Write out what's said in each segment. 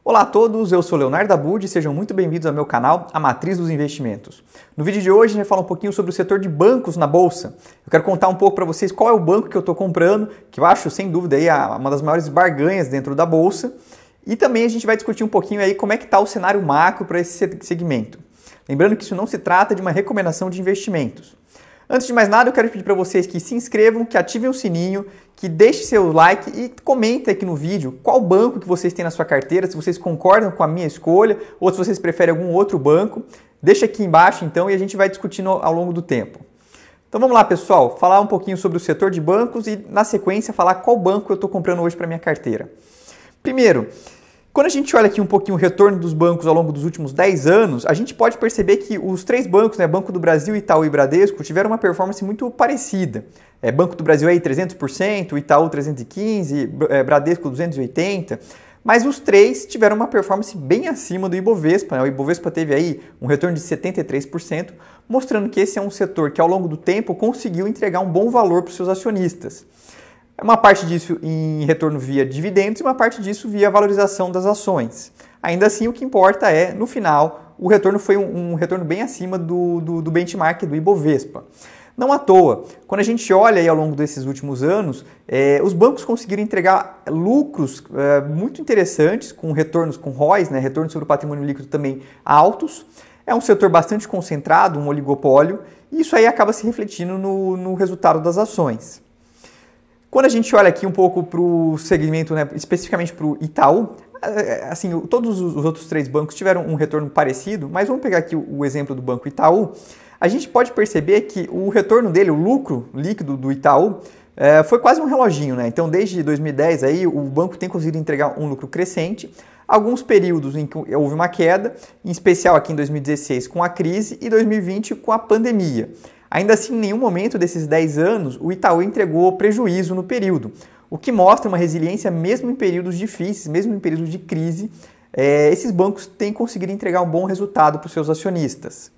Olá a todos, eu sou Leonardo Abud e sejam muito bem-vindos ao meu canal, A Matriz dos Investimentos. No vídeo de hoje a gente vai falar um pouquinho sobre o setor de bancos na Bolsa. Eu quero contar um pouco para vocês qual é o banco que eu estou comprando, que eu acho, sem dúvida, aí, uma das maiores barganhas dentro da Bolsa. E também a gente vai discutir um pouquinho aí como é que está o cenário macro para esse segmento. Lembrando que isso não se trata de uma recomendação de investimentos. Antes de mais nada, eu quero pedir para vocês que se inscrevam, que ativem o sininho, que deixem seu like e comentem aqui no vídeo qual banco que vocês têm na sua carteira, se vocês concordam com a minha escolha ou se vocês preferem algum outro banco. Deixa aqui embaixo então e a gente vai discutindo ao longo do tempo. Então vamos lá, pessoal, falar um pouquinho sobre o setor de bancos e na sequência falar qual banco eu estou comprando hoje para minha carteira. Primeiro, quando a gente olha aqui um pouquinho o retorno dos bancos ao longo dos últimos 10 anos, a gente pode perceber que os três bancos, Banco do Brasil, Itaú e Bradesco, tiveram uma performance muito parecida. Banco do Brasil aí 300%, Itaú 315%, Bradesco 280%, mas os três tiveram uma performance bem acima do Ibovespa. O Ibovespa teve aí um retorno de 73%, mostrando que esse é um setor que ao longo do tempo conseguiu entregar um bom valor para os seus acionistas. Uma parte disso em retorno via dividendos e uma parte disso via valorização das ações. Ainda assim, o que importa é, no final, o retorno foi um retorno bem acima do benchmark do Ibovespa. Não à toa, quando a gente olha aí ao longo desses últimos anos, os bancos conseguiram entregar lucros muito interessantes, com retornos com ROIs, retorno sobre o patrimônio líquido também altos. É um setor bastante concentrado, um oligopólio, e isso aí acaba se refletindo no resultado das ações. Quando a gente olha aqui um pouco para o segmento, especificamente para o Itaú, assim, todos os outros três bancos tiveram um retorno parecido, mas vamos pegar aqui o exemplo do Banco Itaú. A gente pode perceber que o retorno dele, o lucro líquido do Itaú, foi quase um reloginho, Então, desde 2010, aí, o banco tem conseguido entregar um lucro crescente. Alguns períodos em que houve uma queda, em especial aqui em 2016 com a crise e 2020 com a pandemia. Ainda assim, em nenhum momento desses 10 anos, o Itaú entregou prejuízo no período, o que mostra uma resiliência mesmo em períodos difíceis, mesmo em períodos de crise. Esses bancos têm conseguido entregar um bom resultado para os seus acionistas.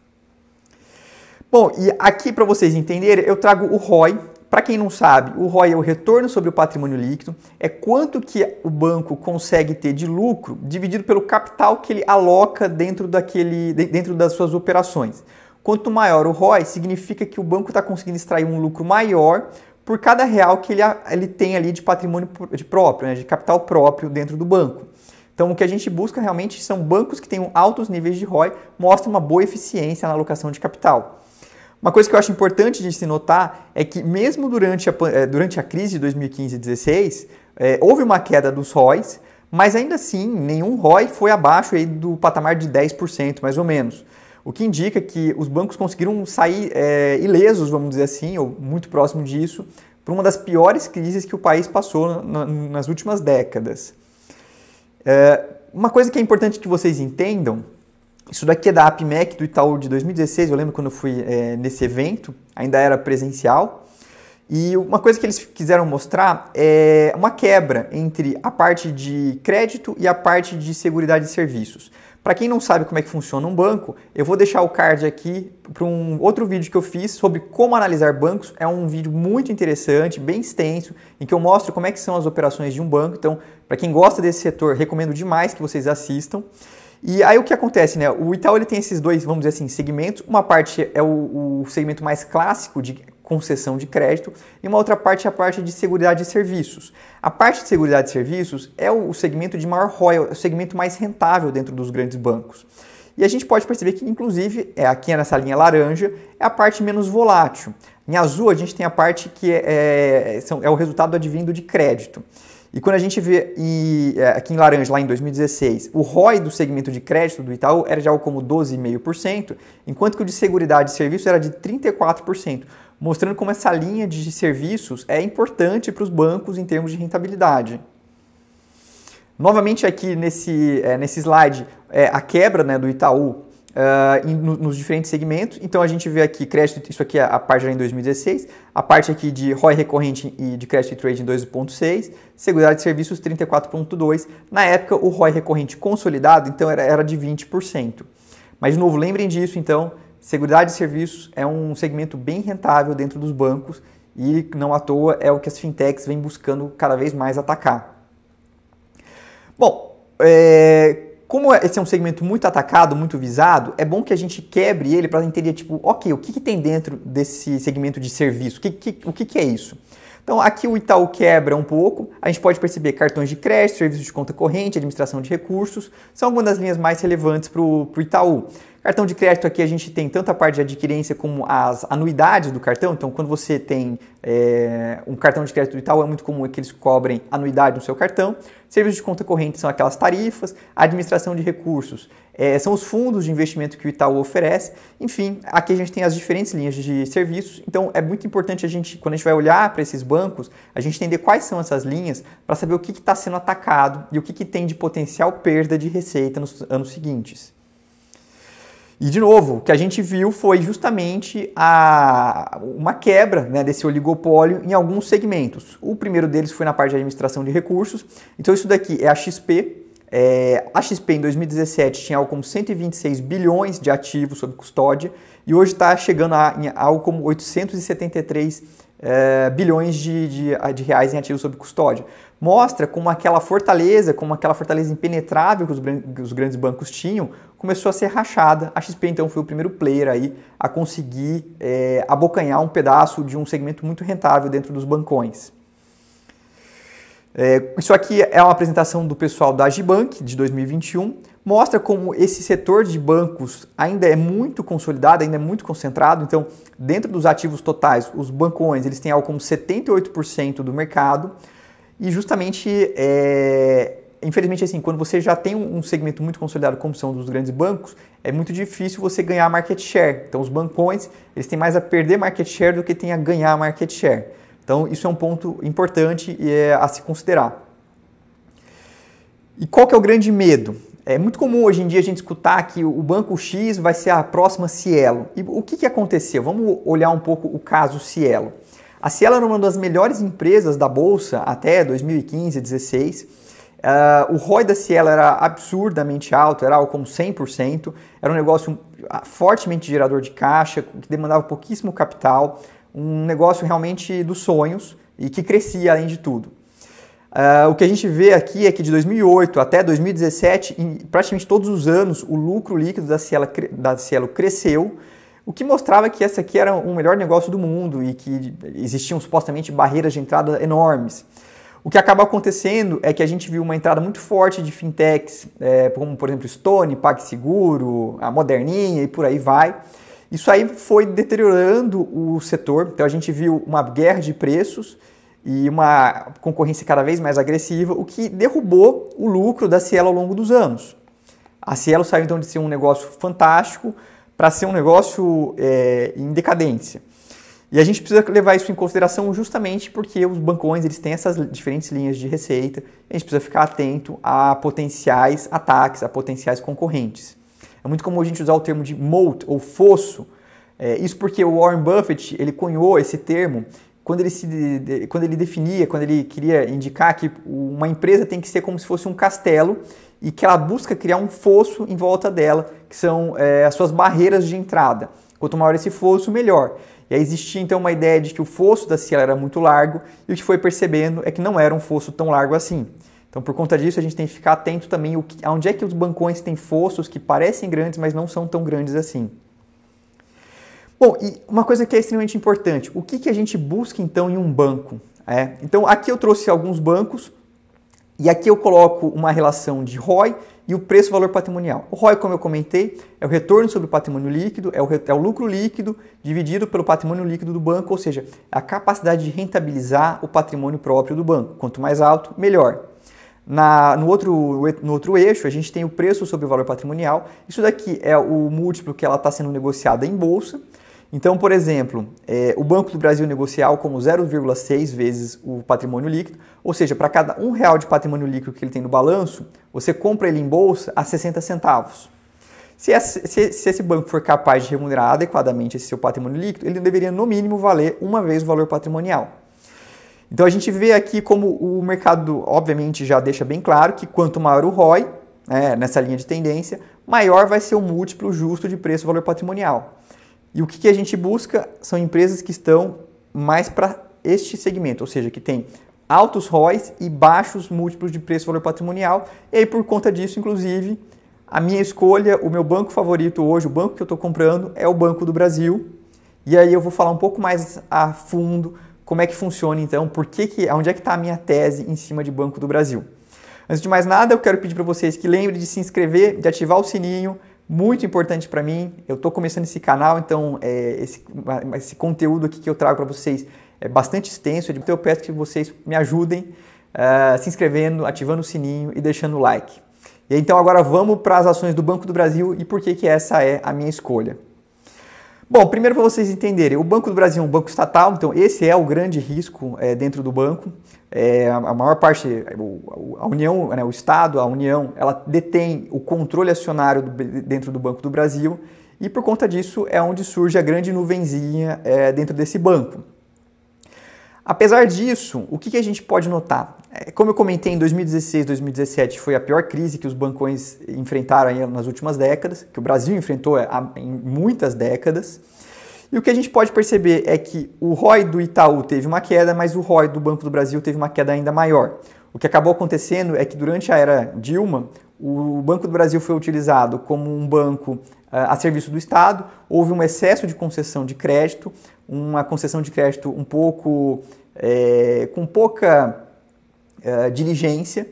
Bom, e aqui para vocês entenderem, eu trago o ROI. Para quem não sabe, o ROI é o retorno sobre o patrimônio líquido, é quanto que o banco consegue ter de lucro dividido pelo capital que ele aloca dentro das suas operações. Quanto maior o ROI, significa que o banco está conseguindo extrair um lucro maior por cada real que ele tem ali de patrimônio próprio, de capital próprio dentro do banco. Então, o que a gente busca realmente são bancos que tenham altos níveis de ROI, mostram uma boa eficiência na alocação de capital. Uma coisa que eu acho importante de se notar é que mesmo durante a crise de 2015 e 2016, houve uma queda dos ROIs, mas ainda assim nenhum ROI foi abaixo aí do patamar de 10%, mais ou menos. O que indica que os bancos conseguiram sair ilesos, vamos dizer assim, ou muito próximo disso, por uma das piores crises que o país passou nas últimas décadas. Uma coisa que é importante que vocês entendam, isso daqui é da APMEC do Itaú de 2016, eu lembro quando eu fui nesse evento, ainda era presencial, e uma coisa que eles quiseram mostrar é uma quebra entre a parte de crédito e a parte de seguridade de serviços. Para quem não sabe como é que funciona um banco, eu vou deixar o card aqui para um outro vídeo que eu fiz sobre como analisar bancos. É um vídeo muito interessante, bem extenso, em que eu mostro como é que são as operações de um banco. Então, para quem gosta desse setor, recomendo demais que vocês assistam. E aí o que acontece, O Itaú ele tem esses dois, vamos dizer assim, segmentos. Uma parte é o segmento mais clássico de concessão de crédito e uma outra parte é a parte de seguridade de serviços. A parte de seguridade de serviços é o segmento de maior ROI, é o segmento mais rentável dentro dos grandes bancos. E a gente pode perceber que, inclusive, aqui nessa linha laranja, é a parte menos volátil. Em azul, a gente tem a parte que é o resultado advindo de crédito. E quando a gente vê aqui em laranja, lá em 2016, o ROI do segmento de crédito do Itaú era de algo como 12,5%, enquanto que o de seguridade de serviços era de 34%, mostrando como essa linha de serviços é importante para os bancos em termos de rentabilidade. Novamente aqui nesse slide, a quebra do Itaú nos diferentes segmentos. Então a gente vê aqui crédito, isso aqui é a parte já em 2016, a parte aqui de ROI recorrente e de crédito e trade em 2,6, seguridade de serviços 34,2. Na época o ROI recorrente consolidado então era de 20%. Mas de novo, lembrem disso então, seguridade de serviços é um segmento bem rentável dentro dos bancos e não à toa é o que as fintechs vêm buscando cada vez mais atacar. Bom, Como esse é um segmento muito atacado, muito visado, é bom que a gente quebre ele para entender, tipo, ok, o que tem dentro desse segmento de serviço? O que é isso? Então, aqui o Itaú quebra um pouco, a gente pode perceber cartões de crédito, serviços de conta corrente, administração de recursos, são algumas das linhas mais relevantes para o Itaú. Cartão de crédito aqui a gente tem tanto a parte de adquirência como as anuidades do cartão. Então, quando você tem um cartão de crédito do Itaú, é muito comum que eles cobrem anuidade no seu cartão. Serviços de conta corrente são aquelas tarifas. A administração de recursos são os fundos de investimento que o Itaú oferece. Enfim, aqui a gente tem as diferentes linhas de serviços. Então, é muito importante quando a gente vai olhar para esses bancos, a gente entender quais são essas linhas para saber o que está sendo atacado e o que tem de potencial perda de receita nos anos seguintes. E, de novo, o que a gente viu foi justamente uma quebra, né, desse oligopólio em alguns segmentos. O primeiro deles foi na parte de administração de recursos. Então, isso daqui é a XP. A XP, em 2017, tinha algo como 126 bilhões de ativos sob custódia e hoje está chegando a algo como 873 bilhões de reais em ativos sob custódia. Mostra como aquela fortaleza impenetrável que os grandes bancos tinham, começou a ser rachada. A XP, então, foi o primeiro player aí a conseguir abocanhar um pedaço de um segmento muito rentável dentro dos bancões. Isso aqui é uma apresentação do pessoal da Agibank, de 2021. Mostra como esse setor de bancos ainda é muito consolidado, ainda é muito concentrado. Então, dentro dos ativos totais, os bancões eles têm algo como 78% do mercado. E justamente, infelizmente, assim, quando você já tem um segmento muito consolidado como são dos grandes bancos, é muito difícil você ganhar market share. Então, os bancões eles têm mais a perder market share do que tem a ganhar market share. Então, isso é um ponto importante a se considerar. E qual que é o grande medo? É muito comum hoje em dia a gente escutar que o banco X vai ser a próxima Cielo. E o que aconteceu? Vamos olhar um pouco o caso Cielo. A Cielo era uma das melhores empresas da Bolsa até 2015, 2016. O ROI da Cielo era absurdamente alto, era algo como 100%. Era um negócio fortemente gerador de caixa, que demandava pouquíssimo capital. Um negócio realmente dos sonhos e que crescia além de tudo. O que a gente vê aqui é que de 2008 até 2017, em praticamente todos os anos, o lucro líquido da Cielo cresceu, o que mostrava que esse aqui era o melhor negócio do mundo e que existiam supostamente barreiras de entrada enormes. O que acaba acontecendo é que a gente viu uma entrada muito forte de fintechs, como por exemplo Stone, PagSeguro, a Moderninha e por aí vai. Isso aí foi deteriorando o setor, então a gente viu uma guerra de preços e uma concorrência cada vez mais agressiva, o que derrubou o lucro da Cielo ao longo dos anos. A Cielo saiu então de ser um negócio fantástico para ser um negócio em decadência. E a gente precisa levar isso em consideração justamente porque os bancões eles têm essas diferentes linhas de receita, e a gente precisa ficar atento a potenciais ataques, a potenciais concorrentes. É muito comum a gente usar o termo de moat ou fosso, isso porque o Warren Buffett ele cunhou esse termo quando ele queria indicar que uma empresa tem que ser como se fosse um castelo e que ela busca criar um fosso em volta dela, que são as suas barreiras de entrada. Quanto maior esse fosso, melhor. E aí existia então uma ideia de que o fosso da Cielo era muito largo e o que foi percebendo é que não era um fosso tão largo assim. Então, por conta disso, a gente tem que ficar atento também aonde é que os bancões têm fossos que parecem grandes, mas não são tão grandes assim. Bom, e uma coisa que é extremamente importante, o que a gente busca então em um banco? Então, aqui eu trouxe alguns bancos e aqui eu coloco uma relação de ROI e o preço-valor patrimonial. O ROI, como eu comentei, é o retorno sobre o patrimônio líquido, é o lucro líquido dividido pelo patrimônio líquido do banco, ou seja, a capacidade de rentabilizar o patrimônio próprio do banco. Quanto mais alto, melhor. No outro eixo, a gente tem o preço sobre o valor patrimonial. Isso daqui é o múltiplo que ela está sendo negociada em bolsa. Então, por exemplo, o Banco do Brasil negocia algo como 0,6 vezes o patrimônio líquido, ou seja, para cada R$1 de patrimônio líquido que ele tem no balanço, você compra ele em bolsa a 60 centavos. Se esse banco for capaz de remunerar adequadamente esse seu patrimônio líquido, ele deveria, no mínimo, valer uma vez o valor patrimonial. Então, a gente vê aqui como o mercado, obviamente, já deixa bem claro que quanto maior o ROI, nessa linha de tendência, maior vai ser o múltiplo justo de preço-valor patrimonial. E o que a gente busca são empresas que estão mais para este segmento, ou seja, que tem altos ROIs e baixos múltiplos de preço-valor patrimonial. E aí, por conta disso, inclusive, a minha escolha, o meu banco favorito hoje, o banco que eu estou comprando, é o Banco do Brasil. E aí eu vou falar um pouco mais a fundo como é que funciona, então, onde é que está a minha tese em cima de Banco do Brasil. Antes de mais nada, eu quero pedir para vocês que lembrem de se inscrever, de ativar o sininho, muito importante para mim. Eu estou começando esse canal, então esse conteúdo aqui que eu trago para vocês é bastante extenso, então eu peço que vocês me ajudem se inscrevendo, ativando o sininho e deixando o like. E então agora vamos para as ações do Banco do Brasil e por que essa é a minha escolha. Bom, primeiro para vocês entenderem, o Banco do Brasil é um banco estatal, então esse é o grande risco dentro do banco. A maior parte, a União, né, o Estado, a União, ela detém o controle acionário dentro do Banco do Brasil e por conta disso é onde surge a grande nuvenzinha dentro desse banco. Apesar disso, o que a gente pode notar? Como eu comentei, em 2016, 2017 foi a pior crise que os bancões enfrentaram aí nas últimas décadas, que o Brasil enfrentou em muitas décadas. E o que a gente pode perceber é que o ROI do Itaú teve uma queda, mas o ROI do Banco do Brasil teve uma queda ainda maior. O que acabou acontecendo é que durante a era Dilma, o Banco do Brasil foi utilizado como um banco a serviço do Estado, houve um excesso de concessão de crédito, uma concessão de crédito um pouco com pouca diligência.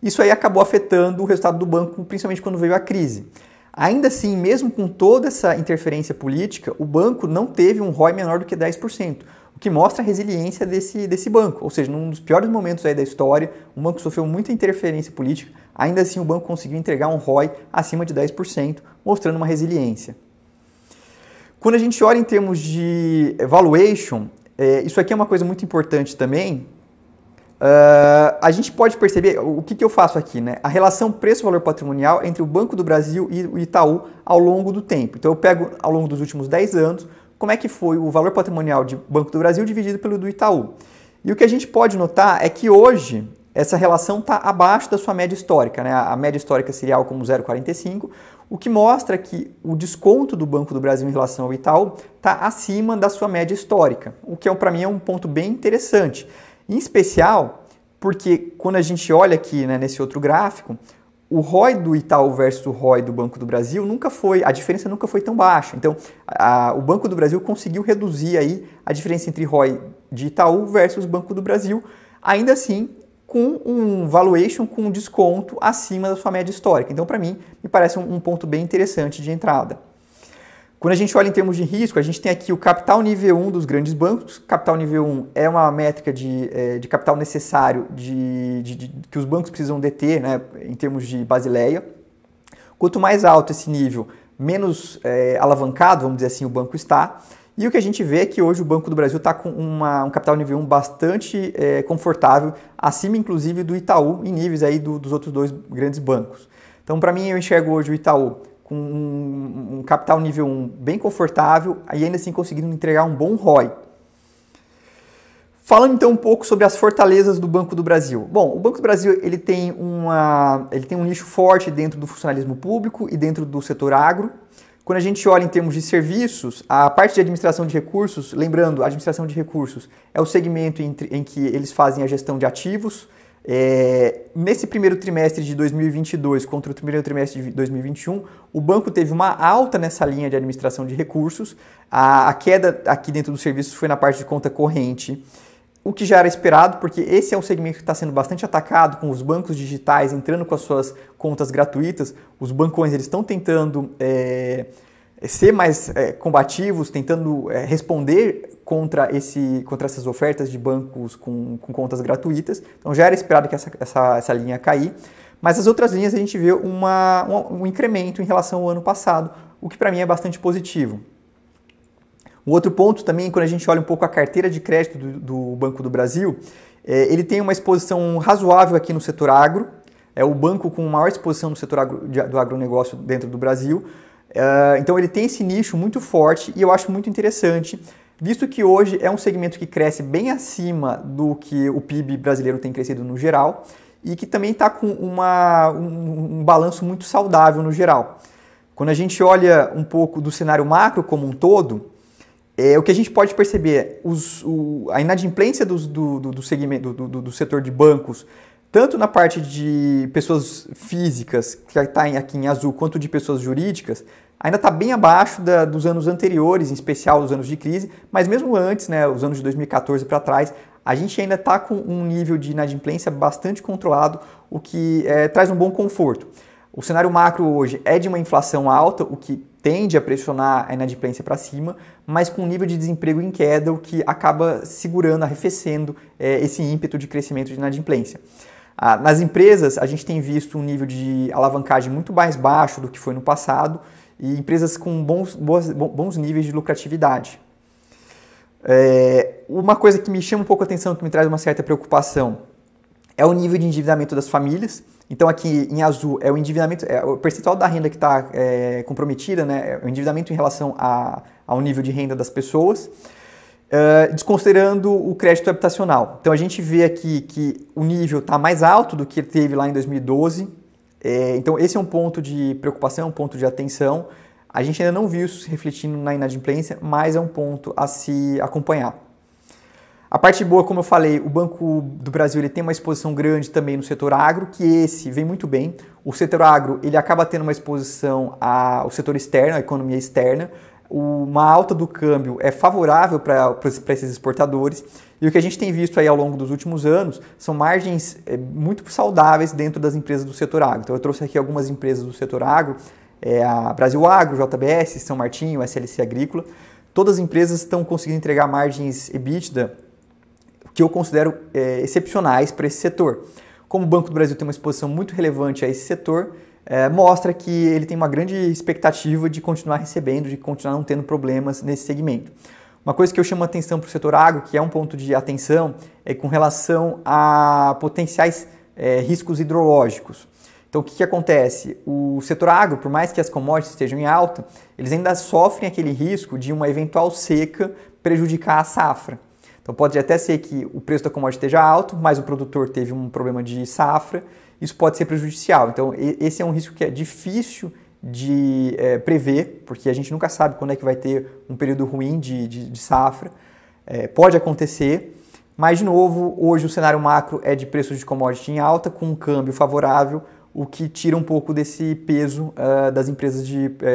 Isso aí acabou afetando o resultado do banco, principalmente quando veio a crise. Ainda assim, mesmo com toda essa interferência política, o banco não teve um ROI menor do que 10%, o que mostra a resiliência desse banco. Ou seja, num dos piores momentos aí da história, um banco sofreu muita interferência política, ainda assim o banco conseguiu entregar um ROI acima de 10%, mostrando uma resiliência. Quando a gente olha em termos de valuation, isso aqui é uma coisa muito importante também. A gente pode perceber, o que eu faço aqui, né? A relação preço-valor patrimonial entre o Banco do Brasil e o Itaú ao longo do tempo. Então eu pego ao longo dos últimos 10 anos, como é que foi o valor patrimonial de Banco do Brasil dividido pelo do Itaú. E o que a gente pode notar é que hoje essa relação está abaixo da sua média histórica, né? A média histórica seria algo como 0,45, o que mostra que o desconto do Banco do Brasil em relação ao Itaú está acima da sua média histórica, o que para mim é um ponto bem interessante. Em especial, porque quando a gente olha aqui, né, nesse outro gráfico, o ROI do Itaú versus o ROI do Banco do Brasil a diferença nunca foi tão baixa. Então, o Banco do Brasil conseguiu reduzir aí a diferença entre ROI de Itaú versus Banco do Brasil, ainda assim com um valuation com um desconto acima da sua média histórica. Então, para mim, me parece um ponto bem interessante de entrada. Quando a gente olha em termos de risco, a gente tem aqui o capital nível 1 dos grandes bancos. Capital nível 1 é uma métrica de capital necessário que os bancos precisam deter, né, em termos de Basileia. Quanto mais alto esse nível, menos alavancado, vamos dizer assim, o banco está. E o que a gente vê é que hoje o Banco do Brasil está com um capital nível 1 bastante confortável, acima inclusive do Itaú, em níveis aí dos outros dois grandes bancos. Então, para mim, eu enxergo hoje o Itaú com um capital nível 1 bem confortável e ainda assim conseguindo entregar um bom ROI. Falando então um pouco sobre as fortalezas do Banco do Brasil. Bom, o Banco do Brasil ele tem um nicho forte dentro do funcionalismo público e dentro do setor agro. Quando a gente olha em termos de serviços, a parte de administração de recursos, lembrando, a administração de recursos é o segmento em que eles fazem a gestão de ativos. Nesse primeiro trimestre de 2022 contra o primeiro trimestre de 2021, o banco teve uma alta nessa linha de administração de recursos. A queda aqui dentro dos serviços foi na parte de conta corrente, o que já era esperado, porque esse é um segmento que está sendo bastante atacado com os bancos digitais entrando com as suas contas gratuitas. Os bancões eles estão tentando ser mais combativos, tentando responder contra essas ofertas de bancos com contas gratuitas. Então já era esperado que essa linha ia cair, mas as outras linhas a gente vê um incremento em relação ao ano passado, o que para mim é bastante positivo. Um outro ponto também, quando a gente olha um pouco a carteira de crédito do Banco do Brasil, ele tem uma exposição razoável aqui no setor agro, é o banco com maior exposição no setor do agronegócio dentro do Brasil. Então ele tem esse nicho muito forte e eu acho muito interessante, visto que hoje é um segmento que cresce bem acima do que o PIB brasileiro tem crescido no geral e que também está com um balanço muito saudável no geral. Quando a gente olha um pouco do cenário macro como um todo, O que a gente pode perceber, a inadimplência do segmento, do setor de bancos, tanto na parte de pessoas físicas, que está aqui em azul, quanto de pessoas jurídicas, ainda está bem abaixo dos anos anteriores, em especial os anos de crise, mas mesmo antes, né, os anos de 2014 para trás, a gente ainda está com um nível de inadimplência bastante controlado, o que traz um bom conforto. O cenário macro hoje é de uma inflação alta, o que tende a pressionar a inadimplência para cima, mas com um nível de desemprego em queda, o que acaba segurando, arrefecendo esse ímpeto de crescimento de inadimplência. Nas empresas, a gente tem visto um nível de alavancagem muito mais baixo do que foi no passado e empresas com bons níveis de lucratividade. Uma coisa que me chama um pouco a atenção, que me traz uma certa preocupação, é o nível de endividamento das famílias. Então aqui em azul é o endividamento, o percentual da renda que está comprometida, né, o endividamento em relação ao nível de renda das pessoas, desconsiderando o crédito habitacional. Então a gente vê aqui que o nível está mais alto do que teve lá em 2012. Então esse é um ponto de preocupação, um ponto de atenção. A gente ainda não viu isso se refletindo na inadimplência, mas é um ponto a se acompanhar. A parte boa, como eu falei, o Banco do Brasil ele tem uma exposição grande também no setor agro, que esse vem muito bem. O setor agro ele acaba tendo uma exposição ao setor externo, à economia externa. Uma alta do câmbio é favorável para esses exportadores. E o que a gente tem visto aí ao longo dos últimos anos são margens muito saudáveis dentro das empresas do setor agro. Então eu trouxe aqui algumas empresas do setor agro, a Brasil Agro, JBS, São Martinho, SLC Agrícola. Todas as empresas estão conseguindo entregar margens EBITDA que eu considero excepcionais para esse setor. Como o Banco do Brasil tem uma exposição muito relevante a esse setor, mostra que ele tem uma grande expectativa de continuar recebendo, de continuar não tendo problemas nesse segmento. Uma coisa que eu chamo a atenção para o setor agro, que é um ponto de atenção, é com relação a potenciais riscos hidrológicos. Então, o que acontece? O setor agro, por mais que as commodities estejam em alta, eles ainda sofrem aquele risco de uma eventual seca prejudicar a safra. Então, pode até ser que o preço da commodity esteja alto, mas o produtor teve um problema de safra, isso pode ser prejudicial. Então, esse é um risco que é difícil de prever, porque a gente nunca sabe quando é que vai ter um período ruim de safra. Pode acontecer, mas, de novo, hoje o cenário macro é de preços de commodity em alta, com um câmbio favorável, o que tira um pouco desse peso das empresas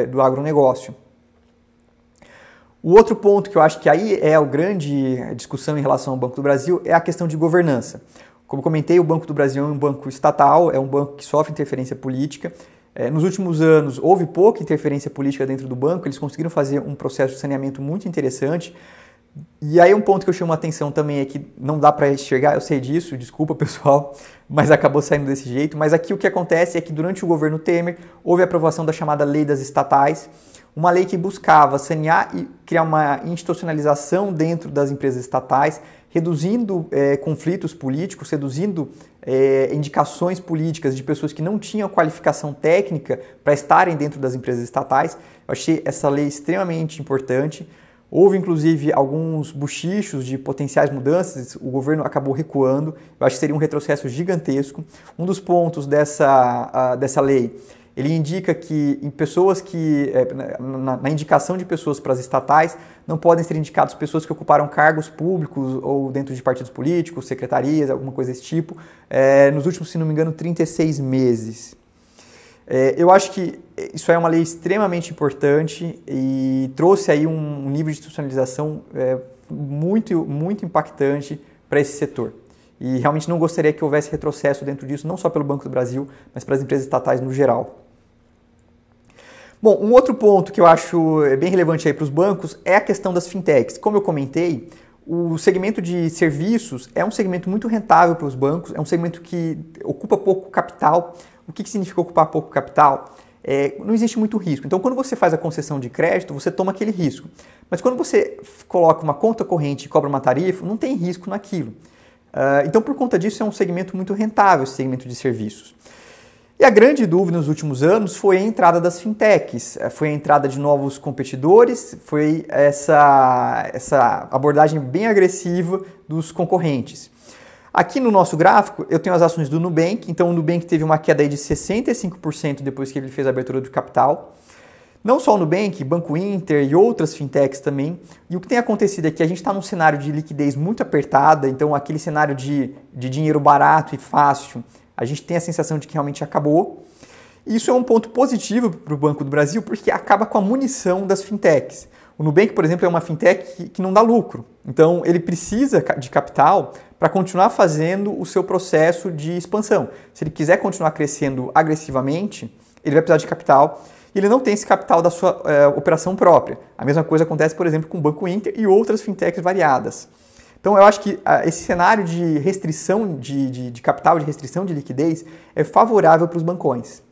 do agronegócio. O outro ponto que eu acho que aí é a grande discussão em relação ao Banco do Brasil é a questão de governança. Como comentei, o Banco do Brasil é um banco estatal, é um banco que sofre interferência política. Nos últimos anos houve pouca interferência política dentro do banco, eles conseguiram fazer um processo de saneamento muito interessante. E aí um ponto que eu chamo a atenção também é que não dá para enxergar, eu sei disso, desculpa pessoal, mas acabou saindo desse jeito. Mas aqui o que acontece é que durante o governo Temer houve a aprovação da chamada Lei das Estatais, uma lei que buscava sanear e criar uma institucionalização dentro das empresas estatais, reduzindo conflitos políticos, reduzindo indicações políticas de pessoas que não tinham qualificação técnica para estarem dentro das empresas estatais. Eu achei essa lei extremamente importante. Houve, inclusive, alguns bochichos de potenciais mudanças, o governo acabou recuando. Eu acho que seria um retrocesso gigantesco. Um dos pontos dessa lei, ele indica que em pessoas que, na indicação de pessoas para as estatais, não podem ser indicadas pessoas que ocuparam cargos públicos ou dentro de partidos políticos, secretarias, alguma coisa desse tipo, nos últimos, se não me engano, 36 meses. Eu acho que isso é uma lei extremamente importante e trouxe aí um nível de institucionalização muito, muito impactante para esse setor. E realmente não gostaria que houvesse retrocesso dentro disso, não só pelo Banco do Brasil, mas para as empresas estatais no geral. Bom, um outro ponto que eu acho bem relevante aí para os bancos é a questão das fintechs. Como eu comentei, o segmento de serviços é um segmento muito rentável para os bancos, é um segmento que ocupa pouco capital. O que significa ocupar pouco capital? Não existe muito risco. Então, quando você faz a concessão de crédito, você toma aquele risco. Mas quando você coloca uma conta corrente e cobra uma tarifa, não tem risco naquilo. Então, por conta disso, é um segmento muito rentável, esse segmento de serviços. E a grande dúvida nos últimos anos foi a entrada das fintechs, foi a entrada de novos competidores, foi essa abordagem bem agressiva dos concorrentes. Aqui no nosso gráfico, eu tenho as ações do Nubank. Então, o Nubank teve uma queda aí de 65% depois que ele fez a abertura do capital. Não só o Nubank, Banco Inter e outras fintechs também. E o que tem acontecido é que a gente está num cenário de liquidez muito apertada, então aquele cenário de dinheiro barato e fácil, a gente tem a sensação de que realmente acabou. Isso é um ponto positivo para o Banco do Brasil, porque acaba com a munição das fintechs. O Nubank, por exemplo, é uma fintech que não dá lucro. Então, ele precisa de capital para continuar fazendo o seu processo de expansão. Se ele quiser continuar crescendo agressivamente, ele vai precisar de capital. E ele não tem esse capital da sua operação própria. A mesma coisa acontece, por exemplo, com o Banco Inter e outras fintechs variadas. Então, eu acho que esse cenário de restrição de capital, de restrição de liquidez, é favorável para os bancões.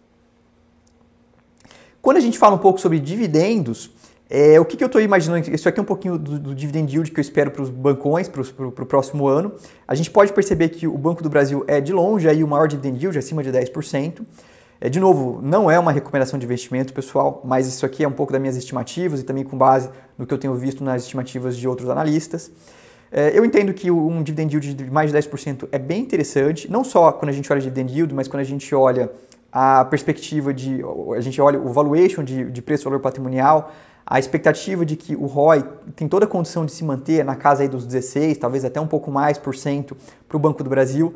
Quando a gente fala um pouco sobre dividendos, o que eu estou imaginando? Isso aqui é um pouquinho do dividend yield que eu espero para os bancões para o próximo ano. A gente pode perceber que o Banco do Brasil é de longe aí o maior dividend yield, acima de 10%. De novo, não é uma recomendação de investimento, pessoal, mas isso aqui é um pouco das minhas estimativas e também com base no que eu tenho visto nas estimativas de outros analistas. Eu entendo que um dividend yield de mais de 10% é bem interessante, não só quando a gente olha dividend yield, mas quando a gente olha a perspectiva a gente olha o valuation de preço-valor patrimonial, a expectativa de que o ROI tem toda a condição de se manter na casa aí dos 16%, talvez até um pouco mais por cento para o Banco do Brasil.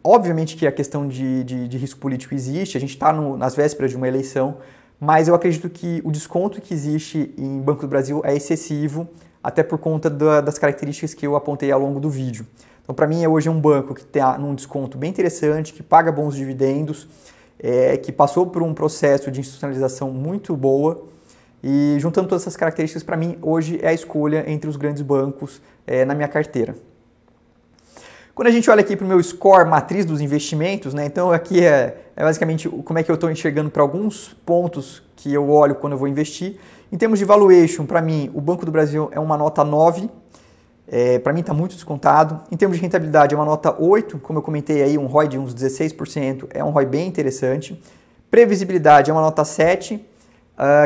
Obviamente que a questão de risco político existe, a gente está nas vésperas de uma eleição, mas eu acredito que o desconto que existe em Banco do Brasil é excessivo, até por conta das características que eu apontei ao longo do vídeo. Então, para mim, hoje é um banco que está num desconto bem interessante, que paga bons dividendos, que passou por um processo de institucionalização muito boa, e juntando todas essas características, para mim, hoje é a escolha entre os grandes bancos na minha carteira. Quando a gente olha aqui para o meu score matriz dos investimentos, né, então aqui é basicamente como é que eu estou enxergando para alguns pontos que eu olho quando eu vou investir. Em termos de valuation, para mim, o Banco do Brasil é uma nota 9, para mim está muito descontado. Em termos de rentabilidade, é uma nota 8, como eu comentei aí, um ROI de uns 16%, é um ROI bem interessante. Previsibilidade é uma nota 7.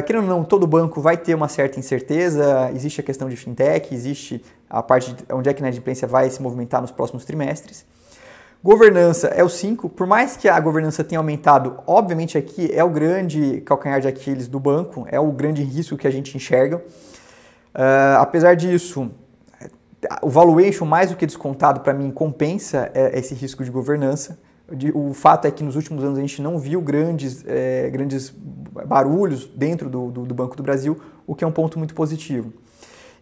Querendo ou não, todo banco vai ter uma certa incerteza, existe a questão de fintech, existe a parte de onde é que a inadimplência vai se movimentar nos próximos trimestres. Governança é o 5, por mais que a governança tenha aumentado, obviamente aqui é o grande calcanhar de Aquiles do banco, é o grande risco que a gente enxerga. Apesar disso, o valuation mais do que descontado para mim compensa esse risco de governança. O fato é que nos últimos anos a gente não viu grandes barulhos dentro do Banco do Brasil, o que é um ponto muito positivo.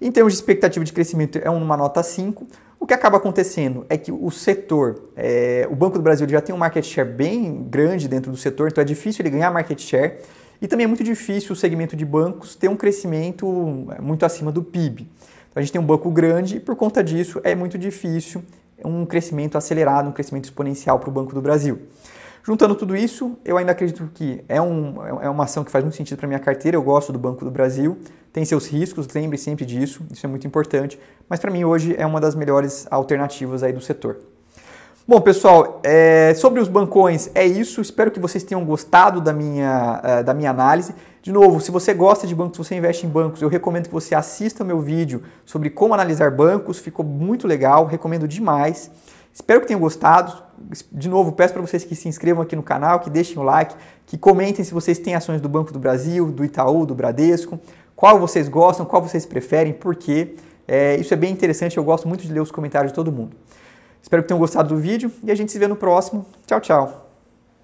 Em termos de expectativa de crescimento, é uma nota 5. O que acaba acontecendo é que o setor, o Banco do Brasil já tem um market share bem grande dentro do setor, então é difícil ele ganhar market share. E também é muito difícil o segmento de bancos ter um crescimento muito acima do PIB. Então a gente tem um banco grande e por conta disso é muito difícil um crescimento acelerado, um crescimento exponencial para o Banco do Brasil. Juntando tudo isso, eu ainda acredito que é uma ação que faz muito sentido para a minha carteira, eu gosto do Banco do Brasil, tem seus riscos, lembre sempre disso, isso é muito importante, mas para mim hoje é uma das melhores alternativas aí do setor. Bom, pessoal, sobre os bancões é isso, espero que vocês tenham gostado da minha análise. De novo, se você gosta de bancos, se você investe em bancos, eu recomendo que você assista o meu vídeo sobre como analisar bancos, ficou muito legal, recomendo demais. Espero que tenham gostado. De novo, peço para vocês que se inscrevam aqui no canal, que deixem o like, que comentem se vocês têm ações do Banco do Brasil, do Itaú, do Bradesco, qual vocês gostam, qual vocês preferem, por quê. Isso é bem interessante, eu gosto muito de ler os comentários de todo mundo. Espero que tenham gostado do vídeo e a gente se vê no próximo. Tchau, tchau!